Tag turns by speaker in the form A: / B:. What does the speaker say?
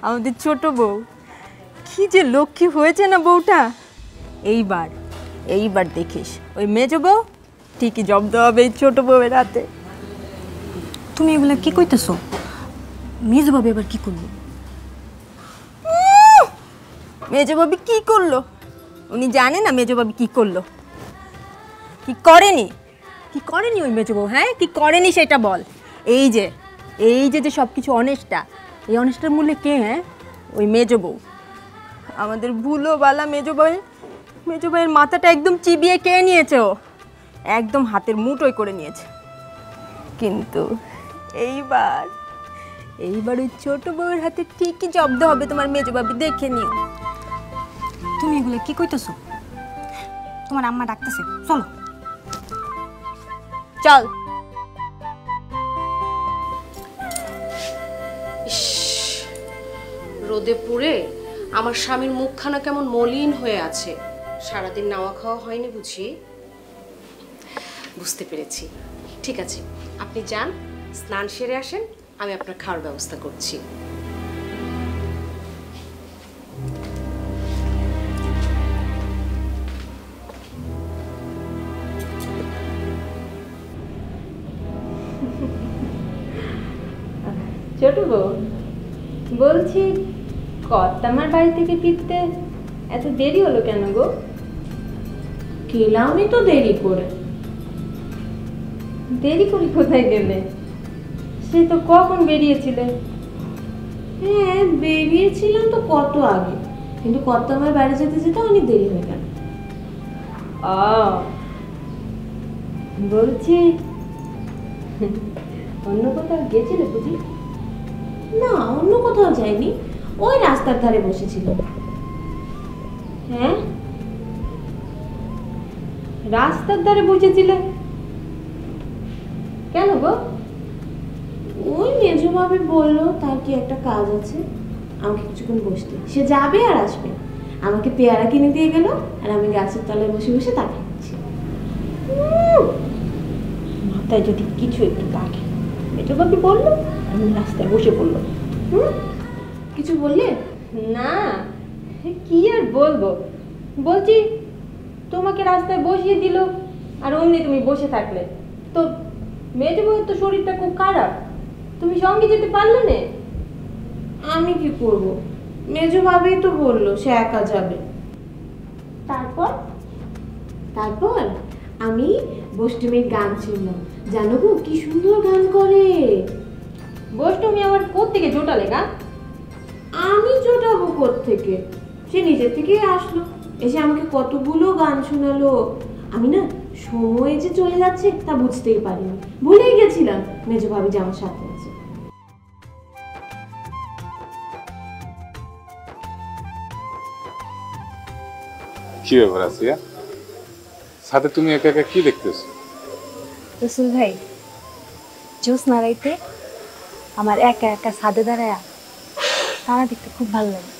A: আমাদের ছোট বউ কি যে লক্ষ্মী হয়েছে না বউটা। এইবার এইবার দেখিস ওই মেজো বউ ঠিকই জব্দ হবে এই ছোট বউয়ের হাতে।
B: তুমি এগুলা কি কইতেছো? মেজো ভাবে এবার কি করবো?
A: মেজো ভাবি কি করলো? উনি জানে না মেজো ভাবি কি করলো? কি করেনি? কি করেনি ওই মেজো বউ? হ্যাঁ কি করেনি সেটা বল। এই যে যে সব কিছু অনেস্টা, এই অনেস্টার মূল্যে কে? হ্যাঁ ওই মেজো বউ। আমাদের ভুলো বালা মেজো ভাইয়ের মাথাটা একদম চিবিয়ে কে নিয়েছে? ও একদম হাতের মুঠোই করে নিয়েছে। কিন্তু এইবার ওই ছোট বউয়ের হাতে ঠিকই জব্দ হবে তোমার মেজো ভাবি, দেখে নিও।
B: তুমি এগুলা কি কইতেছো? তোমার আম্মা ডাকতেছে, চলো।
A: চল।
C: রোদে পুড়ে আমার স্বামীর মুখখানা কেমন মলিন হয়ে আছে। সারাদিন নাওয়া খাওয়া হয়নি বুঝি? বুঝতে পেরেছি। ঠিক আছে, আপনি যান, স্নান সেরে আসেন, আমি আপনার খাওয়ার ব্যবস্থা করছি।
A: ছোট বউ বলছি, কর্তামার বাড়ি থেকে ফিরতে এত দেরি হলো কেন গো?
C: গেলামই তো দেরি করে।
A: দেরি করে কোথায় গেলে? সে তো কখন বেরিয়েছিলে?
C: হ্যাঁ বেরিয়েছিলাম তো কত আগে, কিন্তু কর্তামার বাড়ি যেতে যেতে অনেক দেরি হয়ে গেল।
A: বলছি অন্য কোথাও গেছিলে বুঝি?
C: না, অন্য কোথাও যাইনি, ওই রাস্তার ধারে বসেছিল।
A: হ্যাঁ রাস্তার ধারে বসেছিলে কেন গো?
C: ওই মেজো ভাবি বললো তার কি একটা কাজ আছে, আমাকে কিছুক্ষণ বসতে। সে যাবে আর আসবে, আমাকে পেয়ারা কিনে দিয়ে গেল, আর আমি গাছের তলায় বসে বসে তাকে খাচ্ছি।
A: মাথায় যদি কিছু একটু থাকে। মেজো ভাবি বললো, আমি রাস্তায় বসে পড়লো।
C: কিছু বললে?
A: না, কি আর বলবো। বলছি তোমাকে রাস্তায় বসিয়ে দিল আর অমনি তুমি বসে থাকলে। তো মেজো বউয়ের তো শরীরটা খুব খারাপ, তুমি সঙ্গে যেতে পারলে না?
C: আমি কি করব, মেজো ভাবি তো বললো সে একা যাবে।
A: তারপর
C: তারপর আমি বষ্টমীর গান শুনলাম। জানো গো কি সুন্দর গান করে।
A: বষ্টমী আবার কোত্থেকে জোটালে গান?
C: আমি জোটাবো কোত্থেকে, সে নিজের থেকেই আসলো, এসে আমাকে কতগুলো গান শোনালো। আমি না সময় যে চলে যাচ্ছে তা বুঝতেই পারিনি, ভুলেই গেছিলাম মেজো ভাবি যে আমার সাথে আছে।
D: কি ব্যাপার আসিয়া, সাথে তুমি একা একা কি দেখতেছো?
B: রসুল ভাই, জ্যোৎস্না রাইতে আমার একা একা ছাদে দাঁড়ায় তারা দেখতে খুব ভালো লাগে।